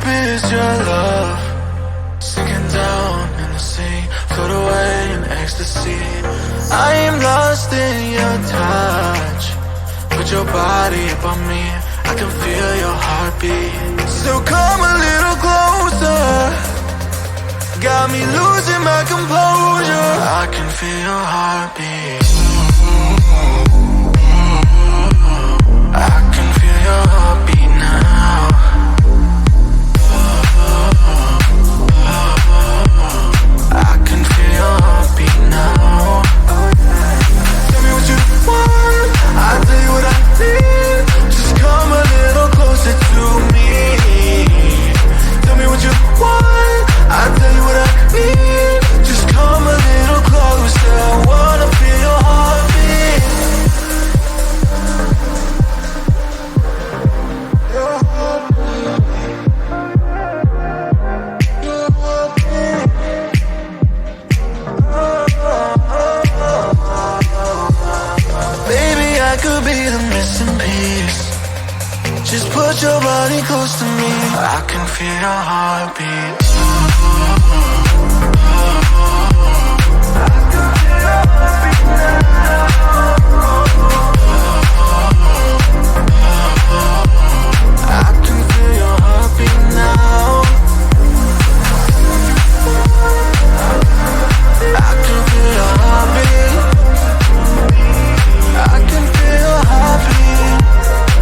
is your love, sinking down in the sea, float away in ecstasy. I am lost in your touch, put your body up on me, I can feel your heartbeat. So come a little closer, got me losing my composure. I can feel your heartbeat. I can feel your heartbeat now. I can feel your heartbeat now. Tell me what you want, I'll tell you what I need. Just come a little closer to me. Tell me what you want, I'll tell you what I need. Just come a little closer, I wanna feel your heartbeat. Your heartbeat. Your heartbeat. Baby, I could be the missing piece. Just put your body close to me, I can feel your heartbeat. I can feel your heartbeat now. I can feel your heartbeat now. I can feel your heartbeat. I can feel your heartbeat.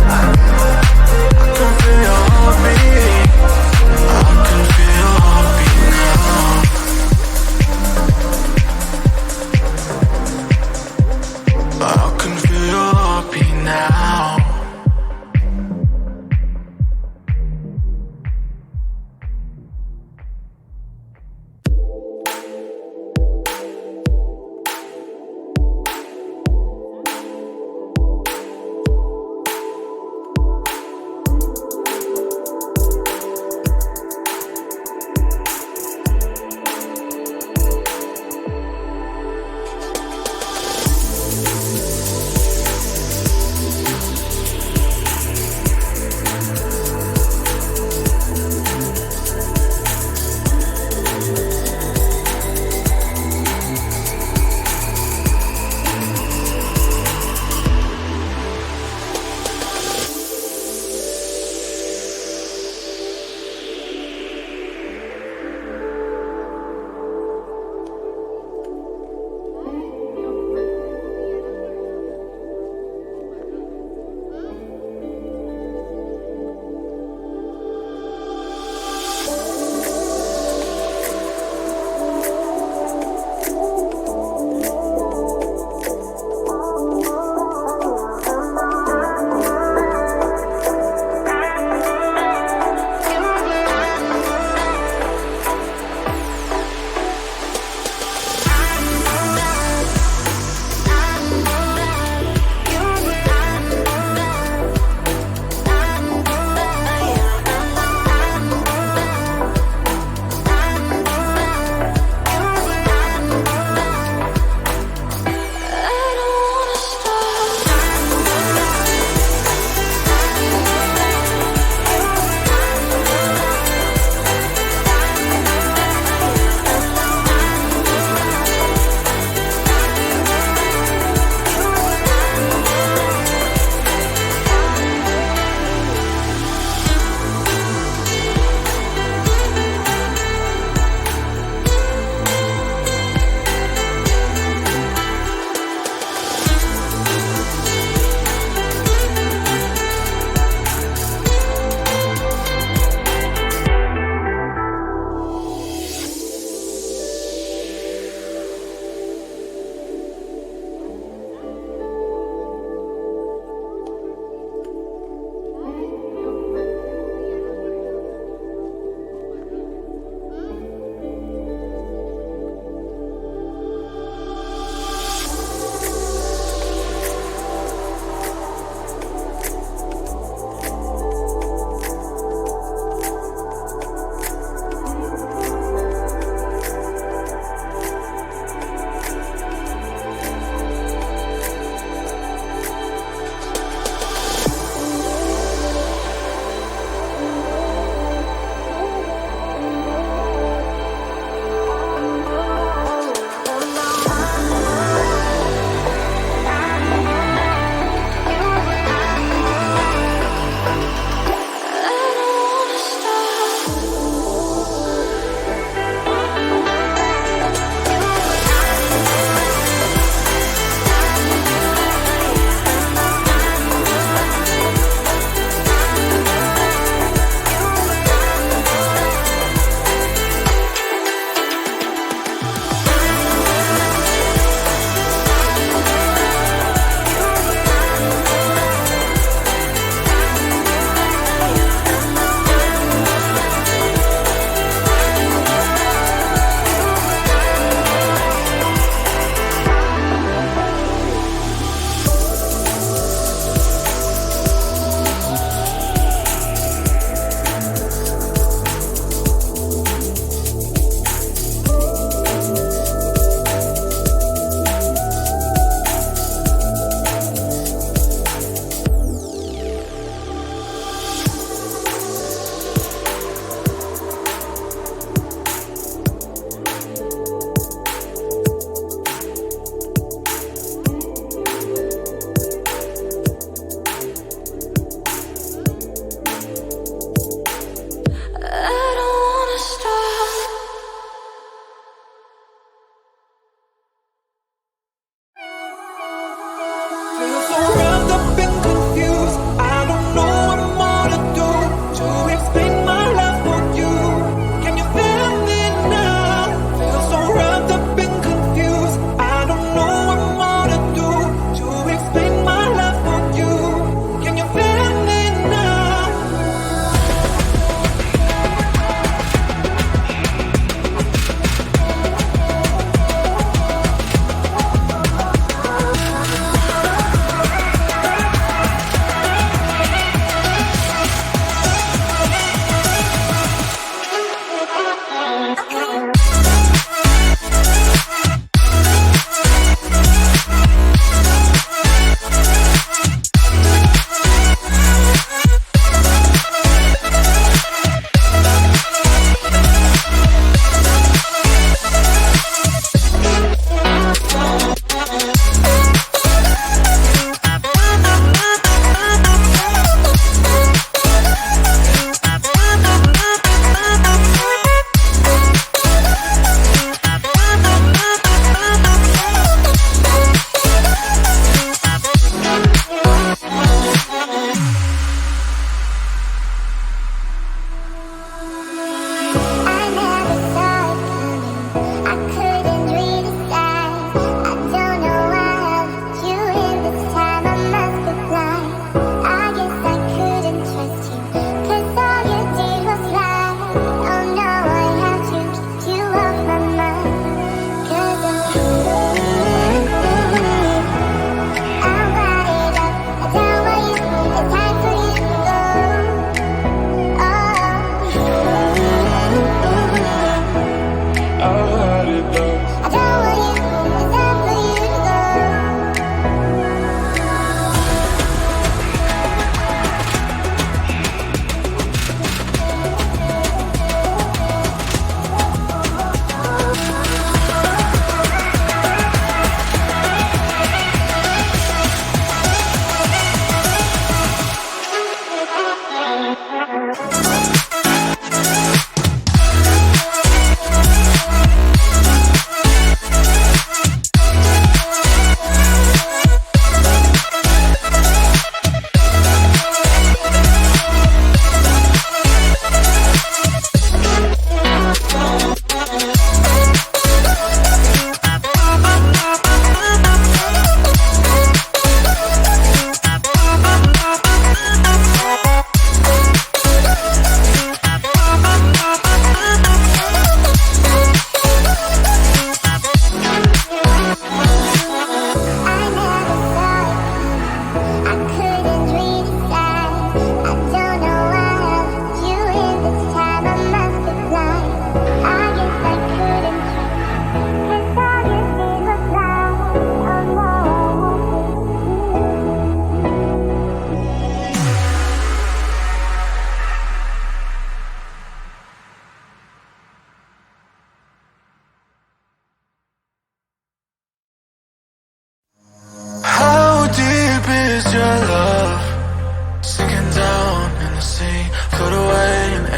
I can feel your heartbeat. I can feel your heartbeat now. I can feel your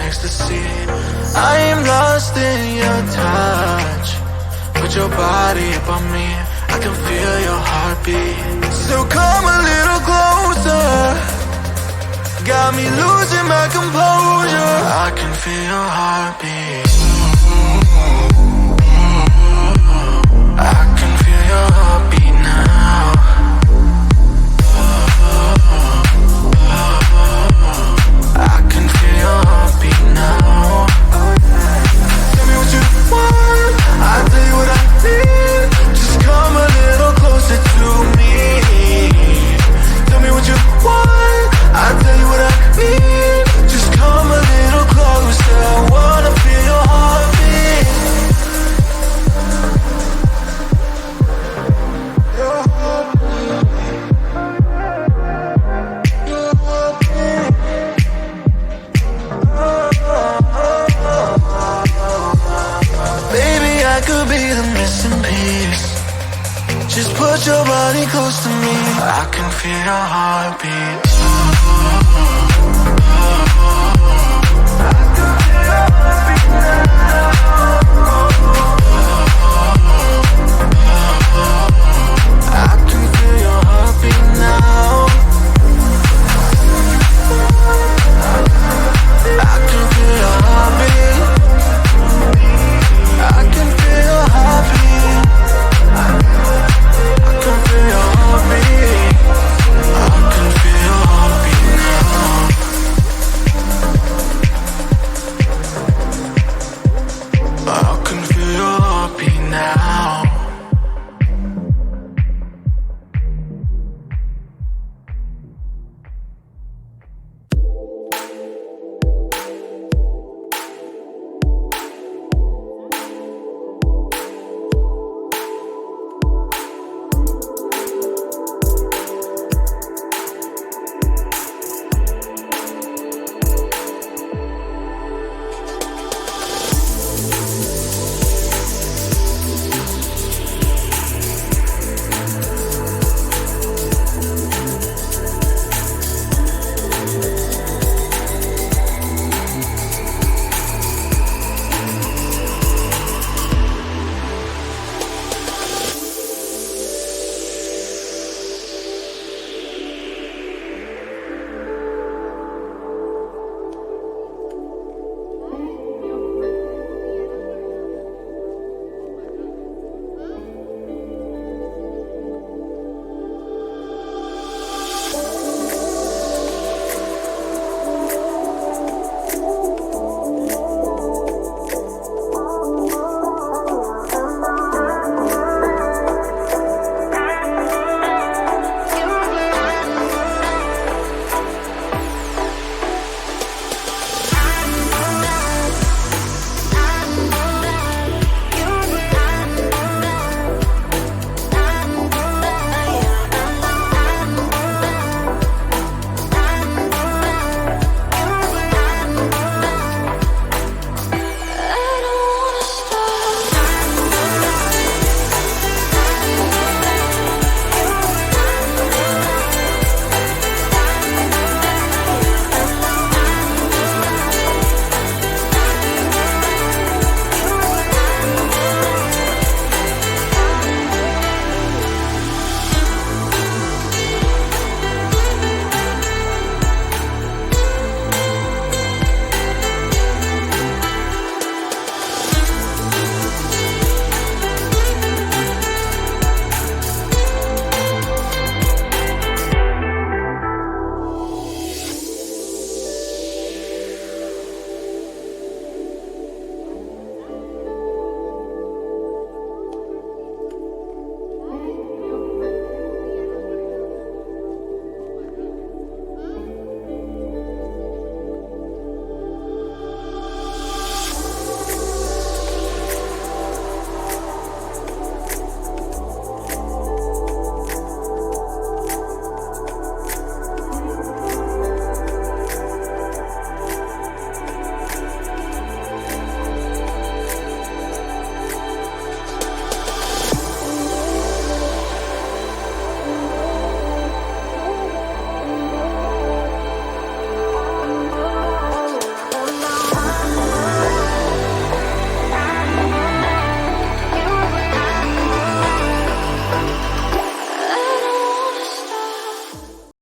ecstasy. I am lost in your touch. Put your body up on me, I can feel your heartbeat. So come a little closer, got me losing my composure. I can feel your heartbeat. I can feel your heartbeat now. I can feel your heartbeat now. Tell me what you want, I'll tell you what I need. Just come a little closer to me. Tell me what you want, I'll tell you what I need. Just come a little closer, I wanna feel your heartbeat. Your heartbeat. Your heartbeat. Baby, I could be the missing piece. Just put your body close to me, I can feel your heartbeat.